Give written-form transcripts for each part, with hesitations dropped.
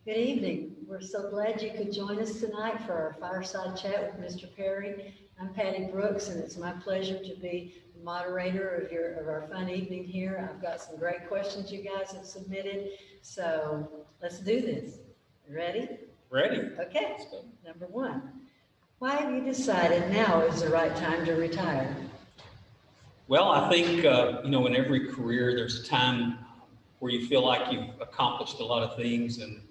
Good evening. We're so glad you could join us tonight for our fireside chat with Mr. Perry. I'm Patty Brooks, and it's my pleasure to be the moderator of our fun evening here. I've got some great questions you guys have submitted, so let's do this. You ready? Ready. Okay. Number one, why have you decided now is the right time to retire? Well, I think, in every career, there's a time where you feel like you've accomplished a lot of things and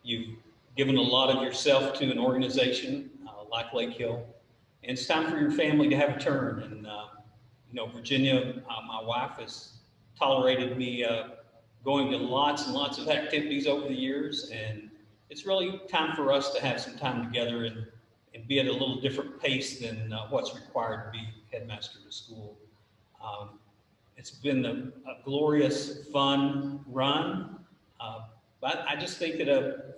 you've given a lot of yourself to an organization like Lake Hill. And it's time for your family to have a turn. And, Virginia, my wife, has tolerated me going to lots and lots of activities over the years. And it's really time for us to have some time together and be at a little different pace than what's required to be headmaster of the school. It's been a glorious, fun run. But I just think that,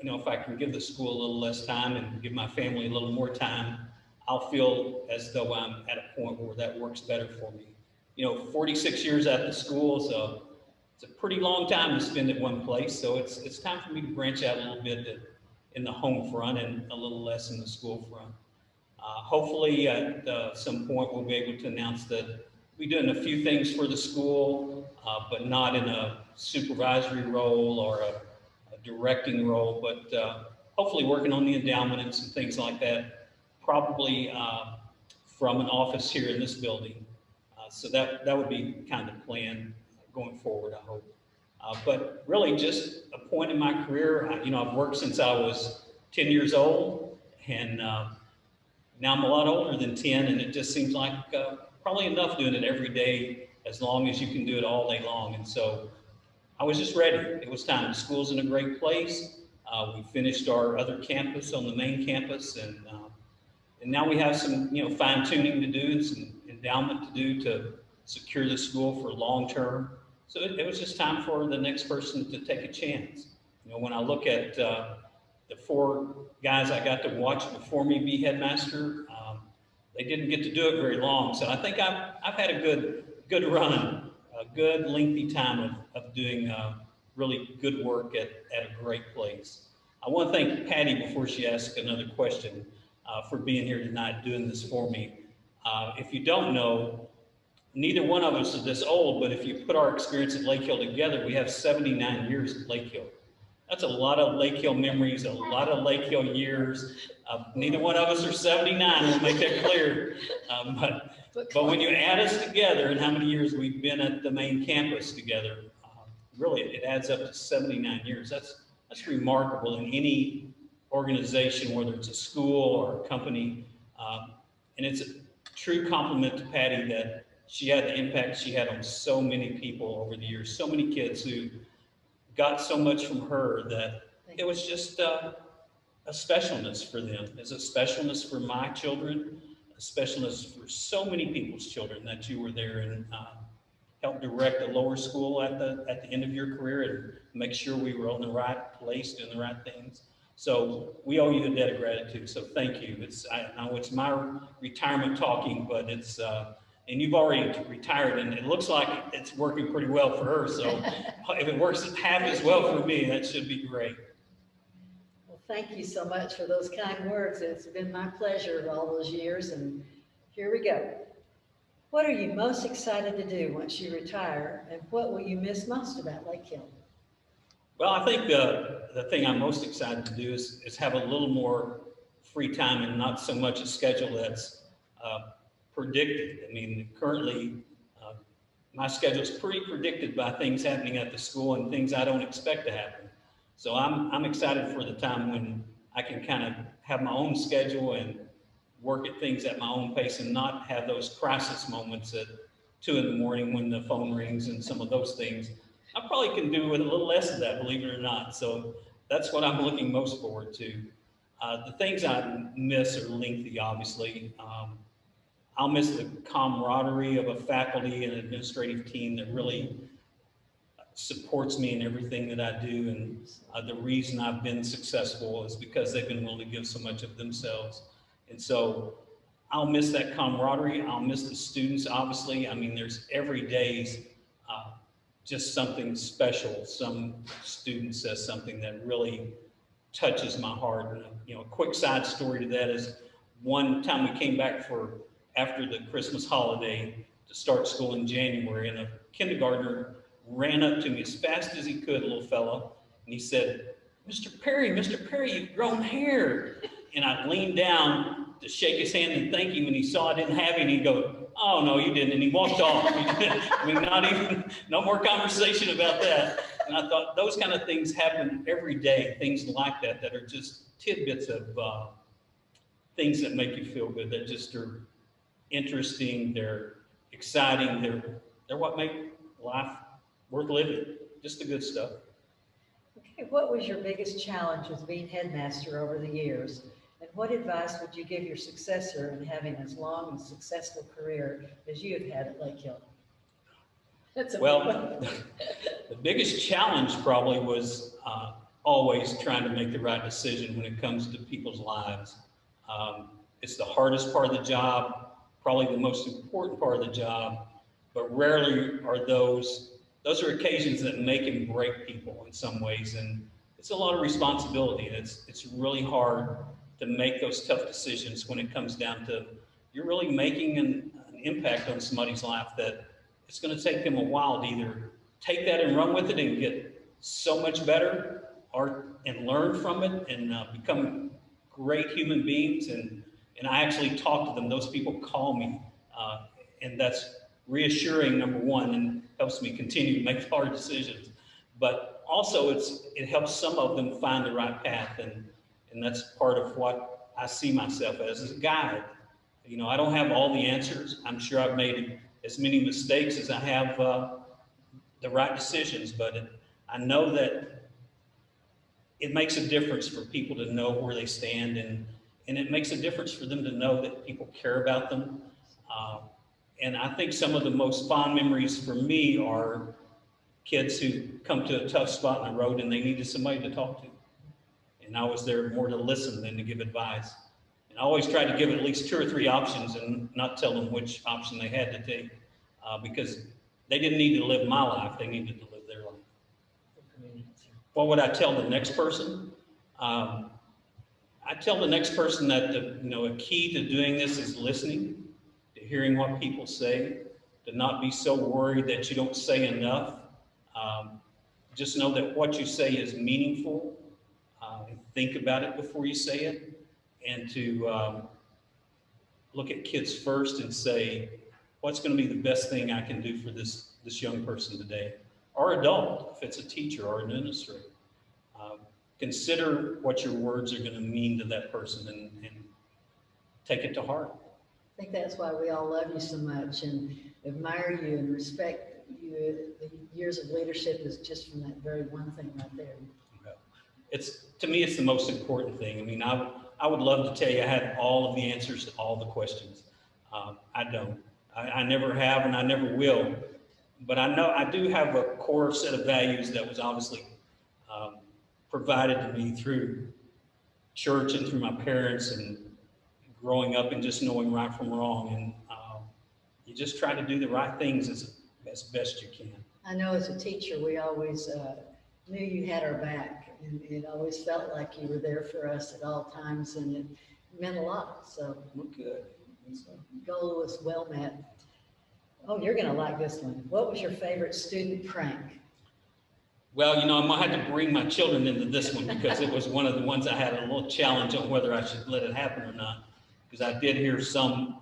if I can give the school a little less time and give my family a little more time, I'll feel as though I'm at a point where that works better for me. 46 years at the school, so it's a pretty long time to spend at one place. So it's time for me to branch out a little bit in the home front and a little less in the school front. Hopefully, at some point, we'll be able to announce that we're doing a few things for the school, but not in a supervisory role or a directing role, but hopefully working on the endowment and some things like that, probably from an office here in this building. So that would be kind of the plan going forward, I hope. But really just a point in my career, I've worked since I was 10 years old, and now I'm a lot older than 10, and it just seems like probably enough doing it every day as long as you can do it all day long. And so I was just ready. It was time. The school's in a great place. We finished our other campus on the main campus, and now we have some, fine tuning to do and some endowment to do to secure the school for long term. So it was just time for the next person to take a chance. When I look at the four guys I got to watch before me be headmaster, they didn't get to do it very long. So I think I've had a good run, a good lengthy time of doing really good work at a great place. I want to thank Patty before she asks another question for being here tonight doing this for me. If you don't know, neither one of us is this old, but if you put our experience at Lake Hill together, we have 79 years at Lake Hill. That's a lot of Lake Hill memories, a lot of Lake Hill years. Neither one of us are 79, we'll make that clear. But when you add us together and how many years we've been at the main campus together, really it adds up to 79 years. That's remarkable in any organization, whether it's a school or a company. And it's a true compliment to Patty that she had the impact she had on so many people over the years, so many kids who got so much from her that it was just a specialness for them. It's a specialness for my children, a specialness for so many people's children that you were there and helped direct a lower school at the end of your career and make sure we were on the right place, doing the right things. So we owe you a debt of gratitude. So thank you. I know it's my retirement talking, but it's and you've already retired, and it looks like it's working pretty well for her. So if it works half as well for me, that should be great. Well, thank you so much for those kind words. It's been my pleasure all those years, and here we go. What are you most excited to do once you retire, and what will you miss most about Lake Hill? Well, I think the thing I'm most excited to do is have a little more free time and not so much a schedule that's predicted. I mean, currently, my schedule is pretty predicted by things happening at the school and things I don't expect to happen. So I'm excited for the time when I can kind of have my own schedule and work at things at my own pace and not have those crisis moments at 2 a.m. when the phone rings and some of those things. I probably can do with a little less of that, believe it or not. So that's what I'm looking most forward to. The things I miss are lengthy, obviously. I'll miss the camaraderie of a faculty and administrative team that really supports me in everything that I do. And the reason I've been successful is because they've been willing to give so much of themselves. And so I'll miss that camaraderie. I'll miss the students, obviously. I mean, there's every day's just something special. Some student says something that really touches my heart. And, a quick side story to that is one time we came back after the Christmas holiday to start school in January, and a kindergartner ran up to me as fast as he could, a little fellow, and he said, Mr. Perry, you've grown hair. And I leaned down to shake his hand and thank him, and he saw I didn't have any, and he'd go, oh, no, you didn't, and he walked off. I mean, no more conversation about that. And I thought those kind of things happen every day, things like that are just tidbits of things that make you feel good, that just are interesting, they're exciting, they're what make life worth living, just the good stuff. Okay, what was your biggest challenge with being headmaster over the years? And what advice would you give your successor in having as long and successful career as you have had at Lake Hilton? Well, the biggest challenge probably was always trying to make the right decision when it comes to people's lives. It's the hardest part of the job, probably the most important part of the job, but rarely are those are occasions that make and break people in some ways, and it's a lot of responsibility. It's really hard to make those tough decisions when it comes down to you're really making an impact on somebody's life that it's going to take them a while to either take that and run with it and get so much better, and learn from it and become great human beings. And I actually talk to them. Those people call me, and that's reassuring, number one, and helps me continue to make hard decisions. But also it helps some of them find the right path, and that's part of what I see myself as a guide. I don't have all the answers. I'm sure I've made as many mistakes as I have the right decisions, but I know that it makes a difference for people to know where they stand, and it makes a difference for them to know that people care about them. And I think some of the most fond memories for me are kids who come to a tough spot in the road and they needed somebody to talk to. And I was there more to listen than to give advice. And I always tried to give at least 2 or 3 options and not tell them which option they had to take, because they didn't need to live my life, they needed to live their life. What would I tell the next person? I tell the next person that a key to doing this is listening, to hearing what people say, to not be so worried that you don't say enough. Just know that what you say is meaningful, and think about it before you say it, and to look at kids first and say, what's going to be the best thing I can do for this young person today, or adult, if it's a teacher or an administrator. Consider what your words are going to mean to that person and take it to heart. I think that's why we all love you so much and admire you and respect you. The years of leadership is just from that very one thing right there. To me, it's the most important thing. I mean, I would love to tell you I had all of the answers to all the questions. I don't. I never have, and I never will. But I know I do have a core set of values that was obviously provided to me through church and through my parents and growing up and just knowing right from wrong. And you just try to do the right things as best you can. I know as a teacher, we always knew you had our back, and it always felt like you were there for us at all times, and it meant a lot. So Good. Goal was well met. Oh, you're going to like this one. What was your favorite student prank? Well, I'm going to have to bring my children into this one because it was one of the ones I had a little challenge on whether I should let it happen or not, because I did hear some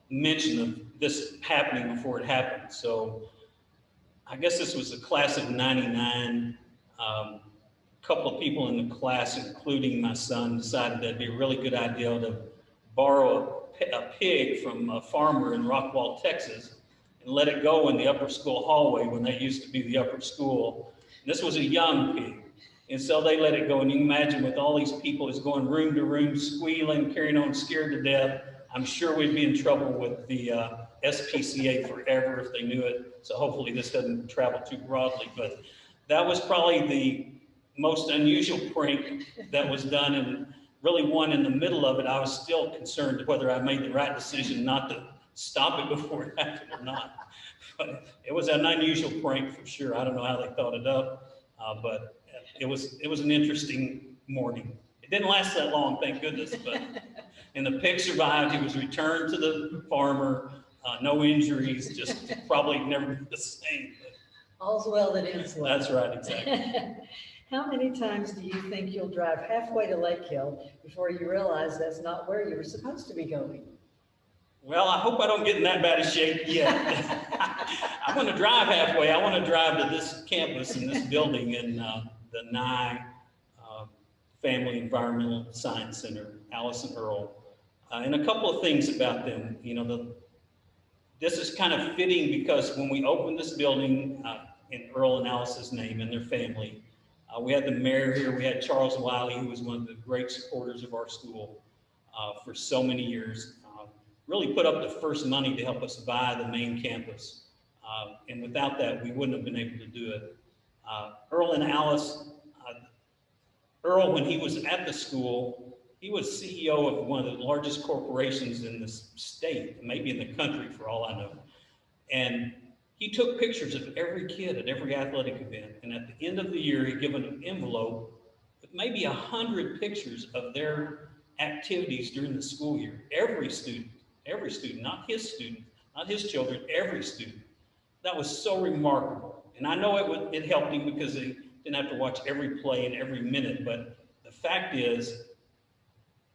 mention of this happening before it happened. So I guess this was a class of 99. A couple of people in the class, including my son, decided that'd be a really good idea to borrow a pig from a farmer in Rockwall, Texas, and let it go in the upper school hallway when that used to be the upper school. And this was a young pig. And so they let it go. And you can imagine with all these people, it's going room to room, squealing, carrying on, scared to death. I'm sure we'd be in trouble with the SPCA forever if they knew it. So hopefully this doesn't travel too broadly. But that was probably the most unusual prank that was done, and really one in the middle of it. I was still concerned whether I made the right decision not to stop it before it happened or not. But it was an unusual prank for sure. I don't know how they thought it up, but it was an interesting morning. It didn't last that long, thank goodness, but, and the pig survived. He was returned to the farmer, no injuries, just probably never be the same. All's well that ends well. That's right, exactly. How many times do you think you'll drive halfway to Lake Hill before you realize that's not where you were supposed to be going? Well, I hope I don't get in that bad a shape yet. I'm going to drive halfway. I want to drive to this campus and this building in the Nye Family Environmental Science Center, Alice and Earl. And a couple of things about them. You know, this is kind of fitting because when we opened this building in Earl and Alice's name and their family, we had the mayor here. We had Charles Wiley, who was one of the great supporters of our school for so many years. Really put up the first money to help us buy the main campus. And without that, we wouldn't have been able to do it. Earl and Alice, Earl, when he was at the school, he was CEO of one of the largest corporations in the state, maybe in the country for all I know. And he took pictures of every kid at every athletic event. And at the end of the year, he'd given an envelope with maybe 100 pictures of their activities during the school year. Every student, not his children, every student. That was so remarkable. And I know it helped him because he didn't have to watch every play and every minute, but the fact is,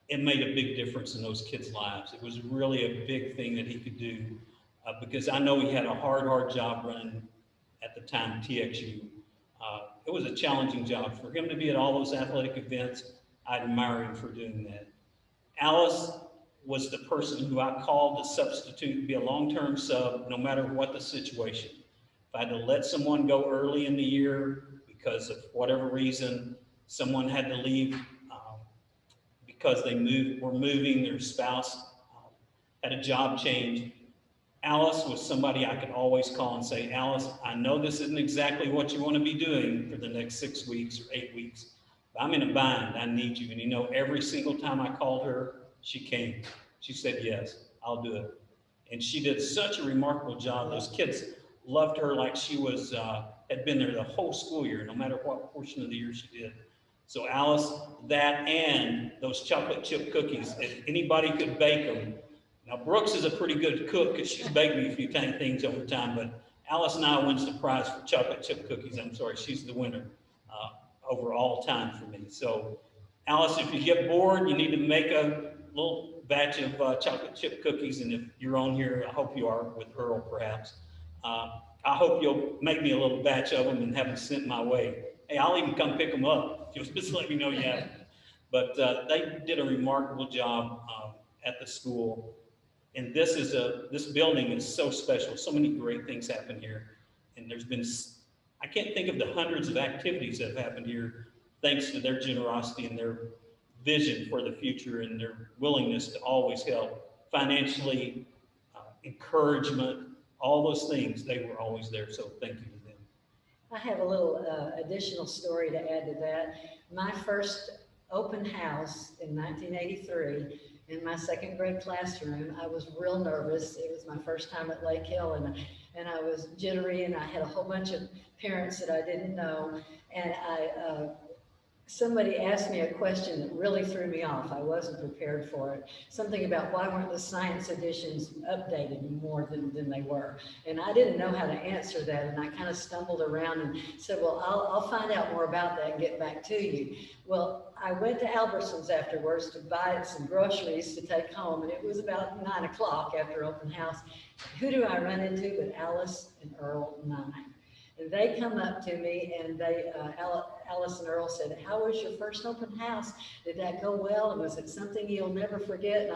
it made a big difference in those kids' lives. It was really a big thing that he could do because I know he had a hard job running at the time TXU. It was a challenging job. For him to be at all those athletic events, I admire him for doing that. Alice was the person who I called to substitute, be a long-term sub, no matter what the situation. If I had to let someone go early in the year because of whatever reason, someone had to leave because they were moving, their spouse had a job change. Alice was somebody I could always call and say, Alice, I know this isn't exactly what you want to be doing for the next 6 weeks or 8 weeks, but I'm in a bind, I need you. And you know, every single time I called her, she came. She said, yes, I'll do it. And she did such a remarkable job. Those kids loved her like she was, had been there the whole school year, no matter what portion of the year she did. So Alice, that and those chocolate chip cookies, if anybody could bake them. Now Brooks is a pretty good cook because she's baked me a few things over time, but Alice now wins the prize for chocolate chip cookies. I'm sorry, she's the winner over all time for me. So Alice, if you get bored, you need to make a little batch of chocolate chip cookies. And if you're on here, I hope you are with Earl perhaps. I hope you'll make me a little batch of them and have them sent my way. Hey, I'll even come pick them up. You'll just let me know you have them. But they did a remarkable job at the school. And this building is so special. So many great things happen here. And there's been, I can't think of the hundreds of activities that have happened here thanks to their generosity and their vision for the future and their willingness to always help financially, encouragement, all those things. They were always there. So thank you to them. I have a little additional story to add to that. My first open house in 1983, in my second grade classroom, I was real nervous. It was my first time at Lake Hill, and I was jittery, and I had a whole bunch of parents that I didn't know, and somebody asked me a question that really threw me off. I wasn't prepared for it. Something about why weren't the science editions updated more than they were. And I didn't know how to answer that. And I kind of stumbled around and said, well, I'll find out more about that and get back to you. Well, I went to Albertsons afterwards to buy some groceries to take home. And it was about 9 o'clock after open house. Who do I run into but Alice and Earl Nye? And they come up to me and they, Alice and Earl said, how was your first open house? Did that go well? And was it something you'll never forget?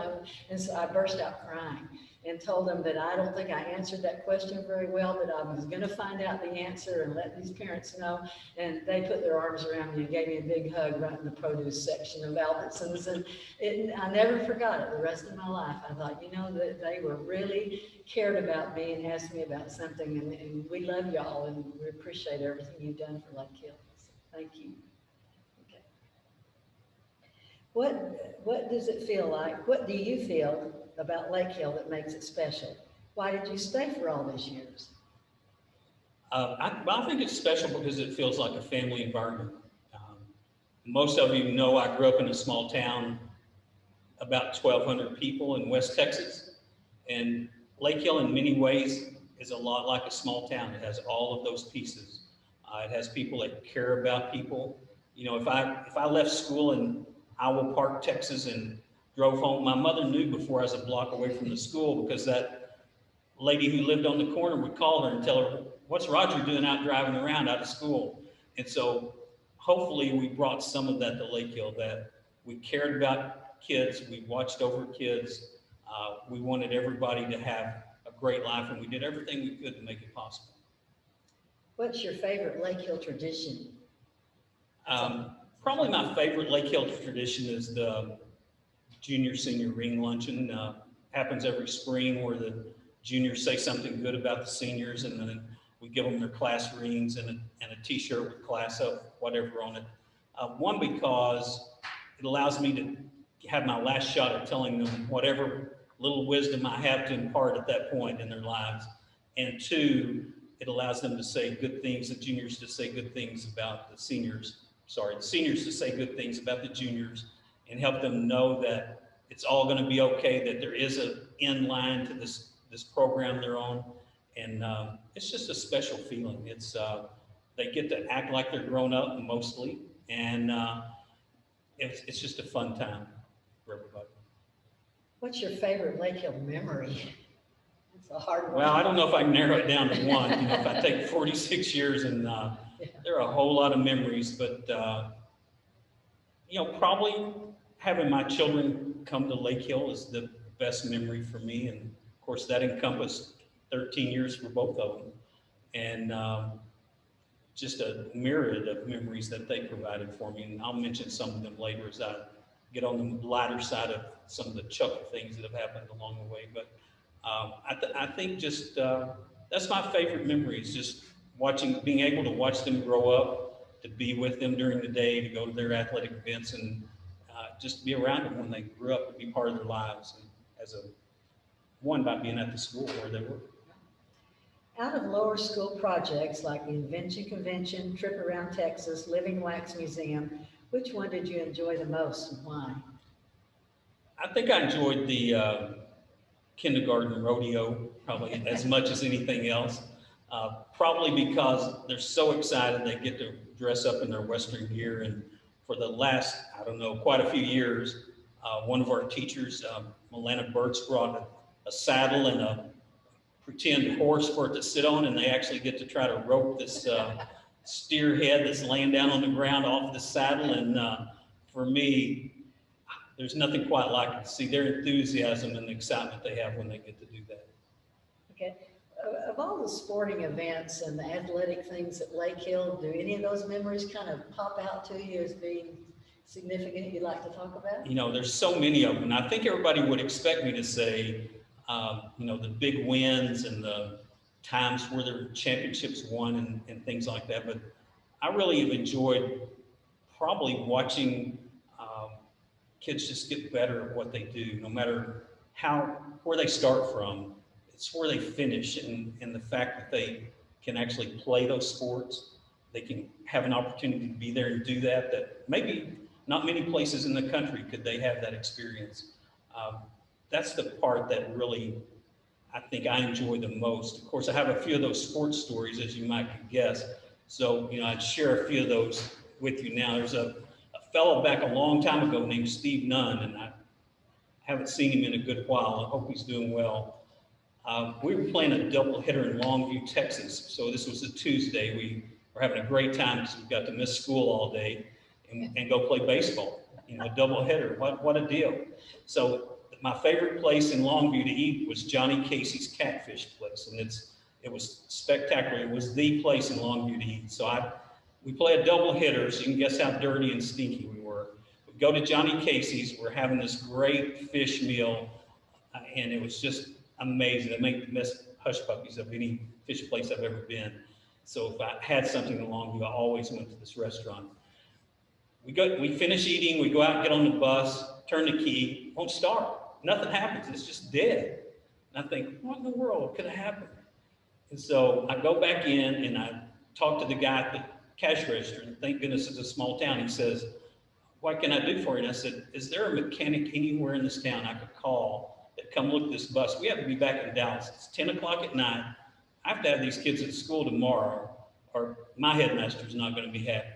And so I burst out crying and told them that I don't think I answered that question very well, but I was going to find out the answer and let these parents know. And they put their arms around me and gave me a big hug right in the produce section of Albertsons. And I never forgot it the rest of my life. I thought, you know, that they were really cared about me and asked me about something. And we love y'all and we appreciate everything you've done for Lake Hill. So thank you. Okay. What does it feel like? What do you feel about Lake Hill that makes it special? Why did you stay for all these years? I think it's special because it feels like a family environment. Most of you know I grew up in a small town, about 1,200 people in West Texas. And Lake Hill in many ways is a lot like a small town. It has all of those pieces. It has people that care about people. You know, if I left school in Iowa Park, Texas, and drove home, my mother knew before I was a block away from the school, because that lady who lived on the corner would call her and tell her, "What's Roger doing out driving around out of school?" And so hopefully we brought some of that to Lake Hill, that we cared about kids, we watched over kids, we wanted everybody to have a great life, and we did everything we could to make it possible. What's your favorite Lake Hill tradition? Probably my favorite Lake Hill tradition is the junior-senior ring luncheon. Happens every spring, where the juniors say something good about the seniors, and then we give them their class rings and a t-shirt with class up, whatever on it. One, because it allows me to have my last shot at telling them whatever little wisdom I have to impart at that point in their lives. And two, it allows them to say good things, the juniors to say good things about the seniors. The seniors to say good things about the juniors, and help them know that it's all going to be okay, that there is an end line to this program they're on. And it's just a special feeling. It's they get to act like they're grown up mostly, and it's just a fun time for everybody. What's your favorite Lake Hill memory? That's a hard one. Well, I don't know if I can narrow it down to one. You know, if I take 46 years, and there are a whole lot of memories, but you know, probably having my children come to Lake Hill is the best memory for me, and of course that encompassed 13 years for both of them, and just a myriad of memories that they provided for me. And I'll mention some of them later as I get on the lighter side of some of the chuckle things that have happened along the way. But I think just that's my favorite memory, is just being able to watch them grow up, to be with them during the day, to go to their athletic events, and just be around them when they grew up, to be part of their lives, and by being at the school where they were. Out of lower school projects like the Invention Convention, Trip Around Texas, Living Wax Museum, which one did you enjoy the most, and why? I think I enjoyed the kindergarten rodeo probably as much as anything else. Probably because they're so excited they get to dress up in their Western gear. And for the last, I don't know, quite a few years, one of our teachers, Milana Burks, brought a saddle and a pretend horse for it to sit on, and they actually get to try to rope this steer head that's laying down on the ground off the saddle. And for me, there's nothing quite like it, to see their enthusiasm and the excitement they have when they get to do that. Okay. Of all the sporting events and the athletic things at Lake Hill, do any of those memories kind of pop out to you as being significant you'd like to talk about? You know, there's so many of them. And I think everybody would expect me to say, you know, the big wins and the times where the championships won and things like that. But I really have enjoyed probably watching kids just get better at what they do, no matter where they start from. It's where they finish, and the fact that they can actually play those sports, they can have an opportunity to be there and do that maybe not many places in the country could they have that experience. That's the part that really, I think I enjoy the most. Of course, I have a few of those sports stories, as you might guess. So, you know, I'd share a few of those with you now. There's a fellow back a long time ago named Steve Nunn, and I haven't seen him in a good while. I hope he's doing well. We were playing a doubleheader in Longview, Texas. So this was a Tuesday. We were having a great time because we got to miss school all day and go play baseball. You know, a doubleheader. What a deal. So my favorite place in Longview to eat was Johnny Casey's Catfish place, and it was spectacular. It was the place in Longview to eat. So we play a doubleheader, so you can guess how dirty and stinky we were. We go to Johnny Casey's. We're having this great fish meal, and it was just amazing. They make the best hush puppies of any fish place I've ever been. So if I had something in Longview, I always went to this restaurant. We finish eating, we go out and get on the bus, turn the key, won't start. Nothing happens, it's just dead. And I think, what in the world could have happened? And so I go back in and I talk to the guy at the cash register, and thank goodness it's a small town. He says, what can I do for you? And I said, is there a mechanic anywhere in this town I could call that come look at this bus? We have to be back in Dallas. It's 10 o'clock at night. I have to have these kids at school tomorrow, or my headmaster's not going to be happy.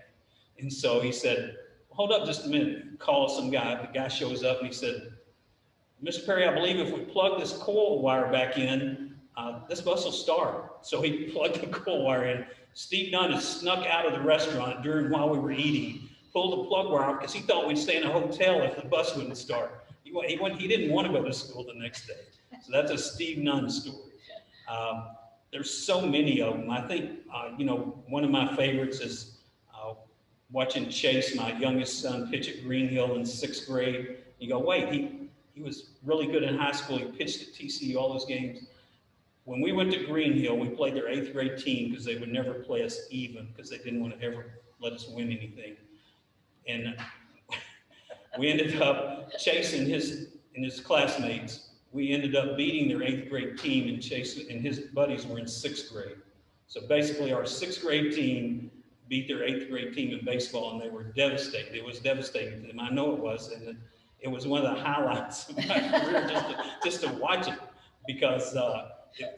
And so he said, hold up just a minute. Call some guy. The guy shows up and he said, Mr. Perry, I believe if we plug this coil wire back in, this bus will start. So he plugged the coil wire in. Steve Dunn had snuck out of the restaurant while we were eating, pulled the plug wire off because he thought we'd stay in a hotel if the bus wouldn't start. He didn't want to go to school the next day. So that's a Steve Nunn story. There's so many of them. I think, one of my favorites is watching Chase, my youngest son, pitch at Green Hill in 6th grade. You go, wait, he was really good in high school. He pitched at TCU, all those games. When we went to Green Hill, we played their 8th grade team because they would never play us even because they didn't want to ever let us win anything. And we ended up chasing his classmates. We ended up beating their 8th grade team, and Chase and his buddies were in 6th grade. So basically our 6th grade team beat their 8th grade team in baseball, and they were devastated. It was devastating to them. I know it was, and it was one of the highlights of my career just to watch it, because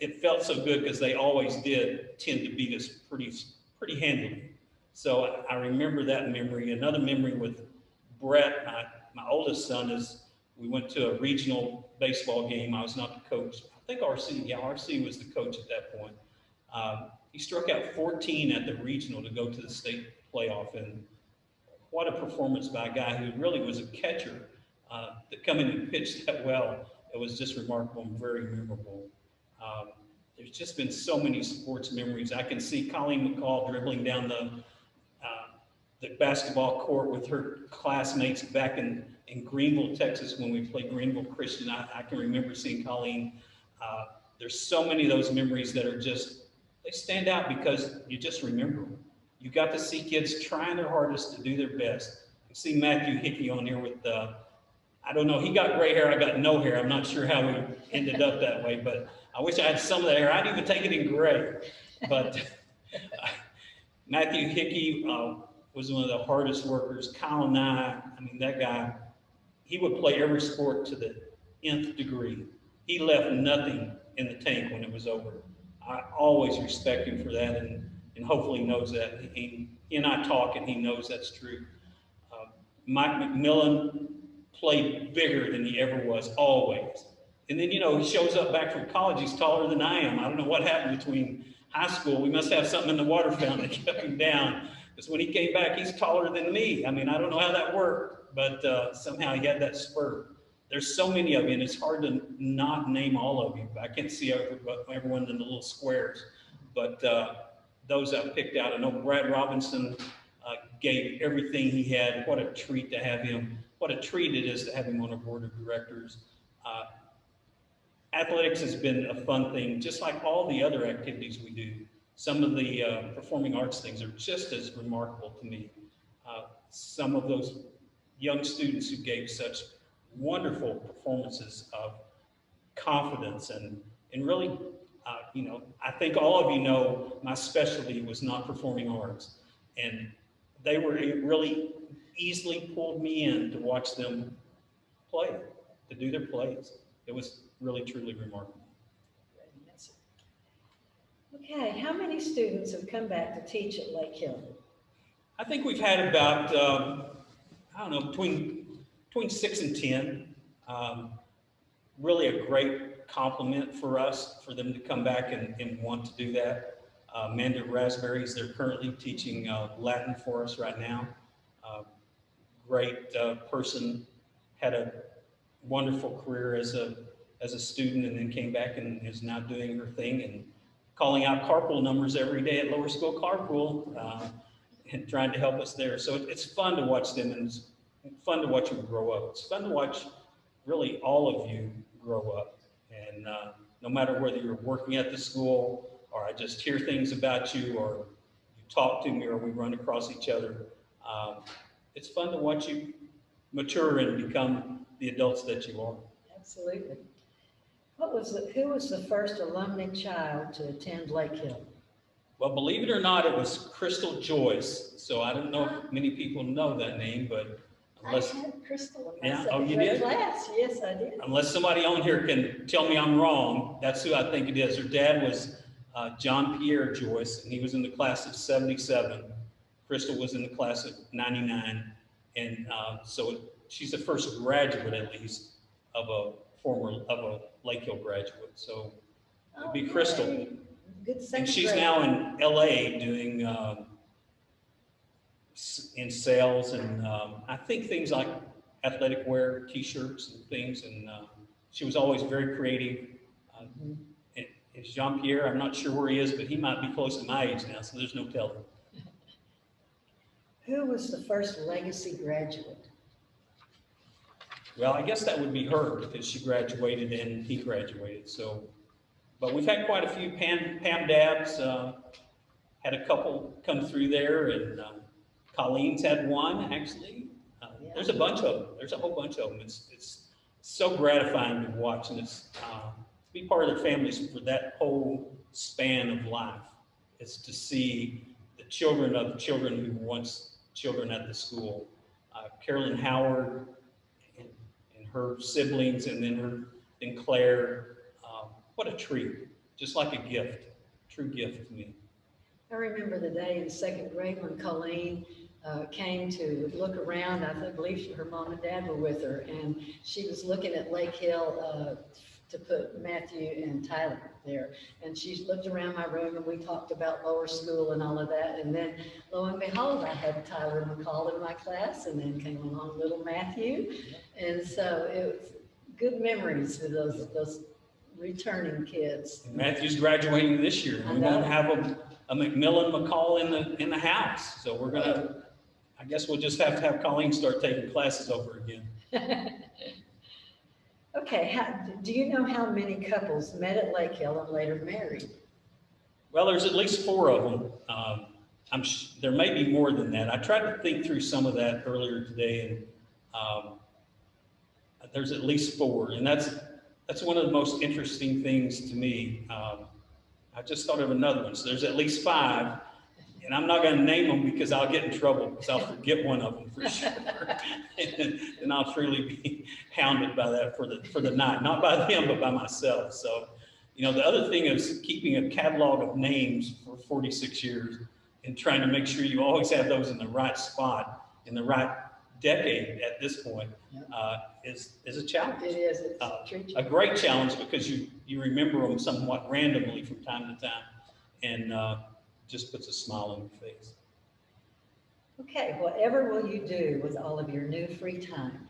it felt so good because they always did tend to beat us pretty handily. So I remember that memory. Another memory with Brett, my oldest son, is we went to a regional baseball game. I was not the coach. I think RC was the coach at that point. He struck out 14 at the regional to go to the state playoff, and what a performance by a guy who really was a catcher to come in and pitch that well. It was just remarkable and very memorable. There's just been so many sports memories. I can see Colleen McCall dribbling down the basketball court with her classmates back in Greenville, Texas, when we played Greenville Christian. I can remember seeing Colleen. There's so many of those memories that are they stand out because you just remember them. You got to see kids trying their hardest to do their best. You see Matthew Hickey on here with, I don't know, he got gray hair, I got no hair. I'm not sure how we ended up that way, but I wish I had some of that hair. I'd even take it in gray. But Matthew Hickey was one of the hardest workers. Kyle Nye, that guy, he would play every sport to the nth degree. He left nothing in the tank when it was over. I always respect him for that, and hopefully he knows that. He and I talk, and he knows that's true. Mike McMillan played bigger than he ever was, always. And then, he shows up back from college, he's taller than I am. I don't know what happened between high school. We must have something in the water fountain that kept him down, because when he came back, he's taller than me. I don't know how that worked, but somehow he had that spurt. There's so many of you, and it's hard to not name all of you. I can't see everyone in the little squares, but those I've picked out. I know Brad Robinson gave everything he had. What a treat to have him. What a treat it is to have him on our board of directors. Athletics has been a fun thing, just like all the other activities we do. Some of the performing arts things are just as remarkable to me. Some of those young students who gave such wonderful performances of confidence and really, I think all of you know my specialty was not performing arts, and they were really easily pulled me in to watch them play, to do their plays. It was really, truly remarkable. Okay, how many students have come back to teach at Lake Hilton? I think we've had about, between 6 and 10. Really a great compliment for us, for them to come back and want to do that. Amanda Raspberries, they're currently teaching Latin for us right now. Great person, had a wonderful career as a student, and then came back and is now doing her thing and calling out carpool numbers every day at Lower School Carpool and trying to help us there. So it's fun to watch them, and it's fun to watch them grow up. It's fun to watch really all of you grow up. And no matter whether you're working at the school, or I just hear things about you, or you talk to me, or we run across each other, it's fun to watch you mature and become the adults that you are. Absolutely. Who was the first alumni child to attend Lake Hill? Well, believe it or not, it was Crystal Joyce. So I don't know if many people know that name, but Unless, I had Crystal in my yeah, oh, second you grade did? class. Yes, I did. Unless somebody on here can tell me I'm wrong, that's who I think it is. Her dad was John Pierre Joyce, and he was in the class of 77. Crystal was in the class of 99. And so she's the first graduate, at least, of a Lake Hill graduate. So it'd be Crystal. Okay. Good And second she's grade. now in LA doing in sales and I think things like athletic wear, t-shirts and things. And she was always very creative. Mhm. And Jean-Pierre, I'm not sure where he is, but he might be close to my age now, so there's no telling. Who was the first legacy graduate? Well, I guess that would be her because she graduated and he graduated. So, but we've had quite a few. Pam Dabbs had a couple come through there, and Colleen's had one actually. Yeah. There's a bunch of them. There's a whole bunch of them. It's so gratifying to watch, and it's to be part of their families for that whole span of life. It's to see the children of children who were once children at the school. Carolyn Howard and her siblings, and then Claire. What a treat! Just like a gift, true gift to me. I remember the day in second grade when Colleen came to look around. I believe her mom and dad were with her, and she was looking at Lake Hill to put Matthew and Tyler there. And she looked around my room, and we talked about lower school and all of that. And then, lo and behold, I had Tyler McCall in my class, and then came along little Matthew. And so it was good memories with those returning kids. And Matthew's graduating this year. We won't have a McMillan McCall in the house. So we're gonna, I guess we'll just have to have Colleen start taking classes over again. Okay, do you know how many couples met at Lake Hill and later married? Well, there's at least 4 of them. There may be more than that. I tried to think through some of that earlier today, and there's at least 4, and that's one of the most interesting things to me. I just thought of another one. So there's at least 5, and I'm not going to name them because I'll get in trouble because I'll forget one of them for sure, and I'll truly be hounded by that for the night, not by them but by myself. So, the other thing is keeping a catalog of names for 46 years and trying to make sure you always have those in the right spot in the right decade at this point is a challenge. It is. It's a great challenge because you remember them somewhat randomly from time to time, and just puts a smile on your face. Okay, whatever will you do with all of your new free time?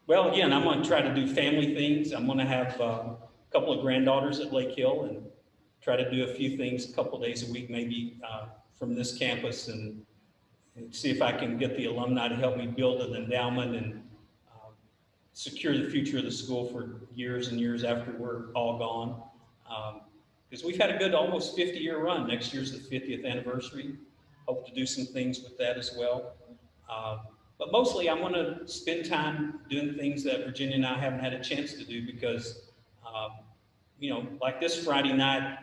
Well, again, I'm going to try to do family things. I'm going to have a couple of granddaughters at Lake Hill and try to do a few things a couple of days a week, maybe from this campus, and see if I can get the alumni to help me build an endowment and secure the future of the school for years and years after we're all gone. Because we've had a good almost 50-year run. Next year's the 50th anniversary. Hope to do some things with that as well. But mostly I'm going to spend time doing things that Virginia and I haven't had a chance to do because, like this Friday night,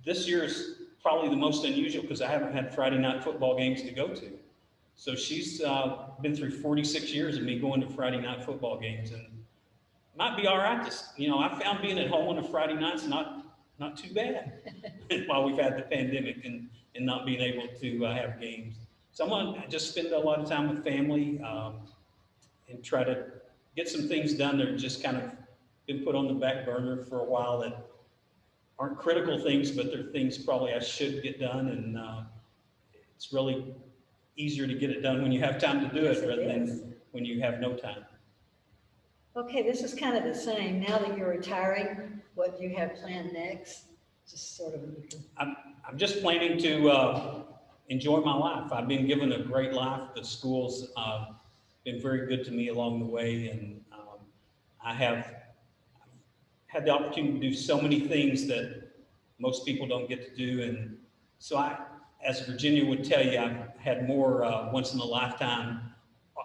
this year is probably the most unusual because I haven't had Friday night football games to go to. So she's been through 46 years of me going to Friday night football games, and it might be all right. I found being at home on a Friday night's not too bad while we've had the pandemic and not being able to have games. So I'm going to just spend a lot of time with family and try to get some things done that are just kind of been put on the back burner for a while that aren't critical things, but they're things probably I should get done, and it's really easier to get it done when you have time to do it rather than when you have no time. Okay, this is kind of the same. Now that you're retiring, what do you have planned next? Just sort of. I'm just planning to enjoy my life. I've been given a great life. The school's been very good to me along the way, and I have had the opportunity to do so many things that most people don't get to do. And so as Virginia would tell you, I've had more once-in-a-lifetime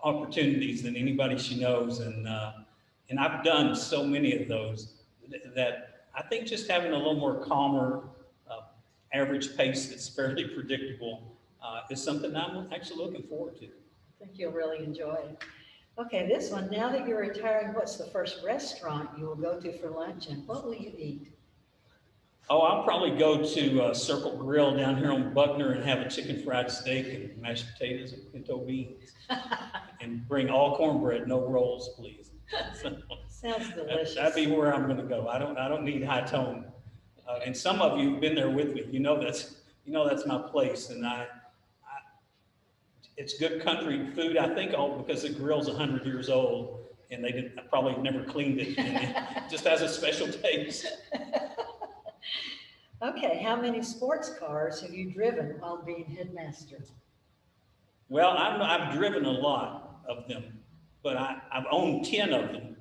opportunities than anybody she knows. And I've done so many of those that I think just having a little more calmer, average pace that's fairly predictable is something I'm actually looking forward to. I think you'll really enjoy it. Okay, this one, now that you're retiring, what's the first restaurant you will go to for lunch and what will you eat? Oh, I'll probably go to Circle Grill down here on Buckner and have a chicken fried steak and mashed potatoes and pinto beans. And bring all cornbread, no rolls, please. Sounds delicious. That'd be where I'm gonna go. I don't need high tone. And some of you have been there with me. You know that's my place. And it's good country food. I think all because the grill's 100 years old and they probably never cleaned it. And it just has a special taste. Okay, how many sports cars have you driven while being headmaster? Well, I've driven a lot of them, but I've owned 10 of them.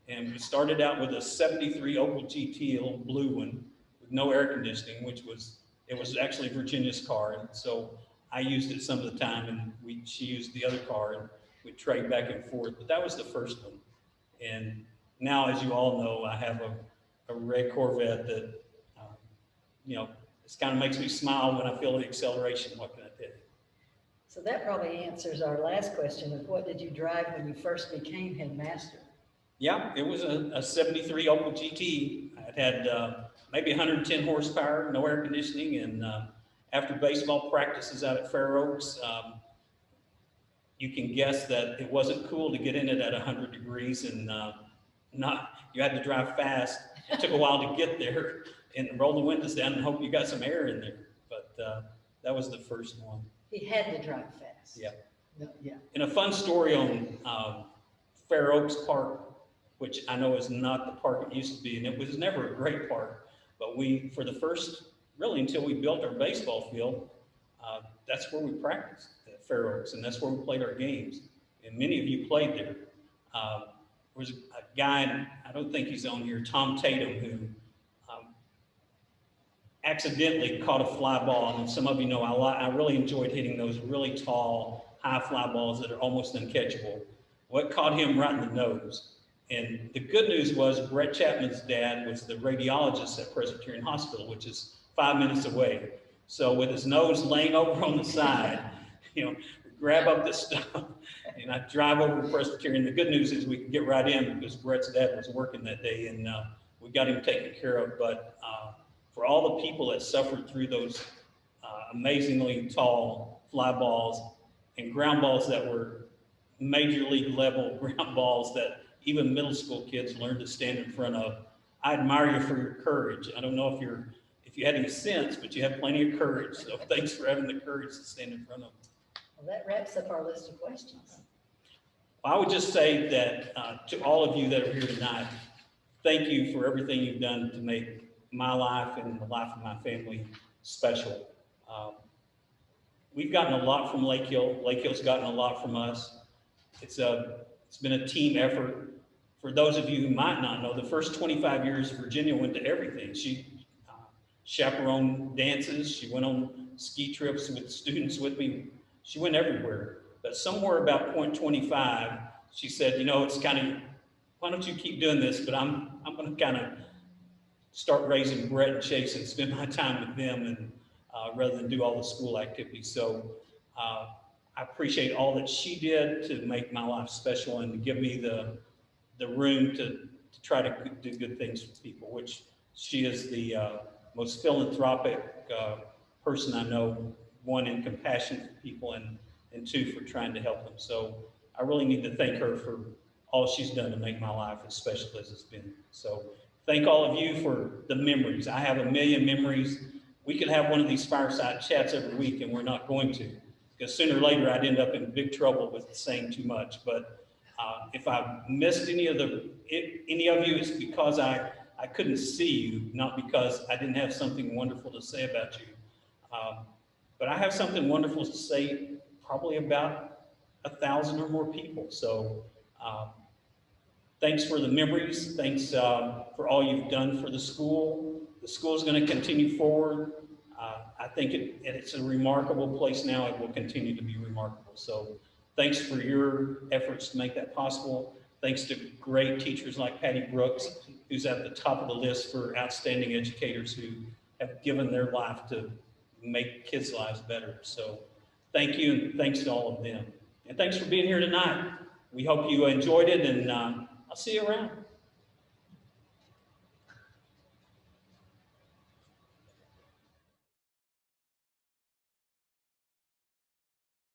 And we started out with a 73 Opel GT, a little blue one, with no air conditioning, it was actually Virginia's car. And so I used it some of the time, and she used the other car, and we'd trade back and forth. But that was the first one. And now, as you all know, I have a red Corvette that, it kind of makes me smile when I feel the acceleration. What can I tell you? So that probably answers our last question of what did you drive when you first became headmaster? Yeah, it was a 73 Opel GT. It had maybe 110 horsepower, no air conditioning, and after baseball practices out at Fair Oaks, you can guess that it wasn't cool to get in it at 100 degrees, and you had to drive fast. It took a while to get there and roll the windows down and hope you got some air in there. But that was the first one. He had to drive fast. Yeah. No, yeah. And a fun story on Fair Oaks Park, which I know is not the park it used to be, and it was never a great park, but for the first, really until we built our baseball field, that's where we practiced at Fair Oaks, and that's where we played our games. And many of you played there. There was a guy, I don't think he's on here, Tom Tatum, who accidentally caught a fly ball, and some of you know I really enjoyed hitting those really tall, high fly balls that are almost uncatchable. What caught him right in the nose? And the good news was Brett Chapman's dad was the radiologist at Presbyterian Hospital, which is 5 minutes away. So with his nose laying over on the side, grab up this stuff, and I drive over to Presbyterian. The good news is we could get right in because Brett's dad was working that day, and we got him taken care of. But for all the people that suffered through those amazingly tall fly balls and ground balls that were major league level ground balls that even middle school kids learned to stand in front of, I admire you for your courage. I don't know if you had any sense, but you had plenty of courage. So thanks for having the courage to stand in front of them. Well, that wraps up our list of questions. I would just say that to all of you that are here tonight, thank you for everything you've done to make my life and the life of my family special. We've gotten a lot from Lake Hill. Lake Hill's gotten a lot from us. It's been a team effort. For those of you who might not know, the first 25 years, Virginia went to everything. She chaperoned dances. She went on ski trips with students with me. She went everywhere. But somewhere about point 25, she said, it's kind of, why don't you keep doing this? But I'm going to kind of start raising Brett and Chase and spend my time with them, and rather than do all the school activities. So I appreciate all that she did to make my life special and to give me the room to try to do good things for people, which she is the most philanthropic person I know, one, in compassion for people, and two, for trying to help them. So I really need to thank her for all she's done to make my life as special as it's been. So thank all of you for the memories. I have a million memories. We could have one of these fireside chats every week, and we're not going to, because sooner or later I'd end up in big trouble with saying too much. But if I missed any of you, it's because I couldn't see you, not because I didn't have something wonderful to say about you. But I have something wonderful to say probably about 1,000 or more people. So thanks for the memories. Thanks for all you've done for the school. The school is going to continue forward. I think it's a remarkable place now. It will continue to be remarkable. So thanks for your efforts to make that possible. Thanks to great teachers like Patty Brooks, who's at the top of the list for outstanding educators who have given their life to make kids' lives better. So thank you, and thanks to all of them. And thanks for being here tonight. We hope you enjoyed it, and I'll see you around.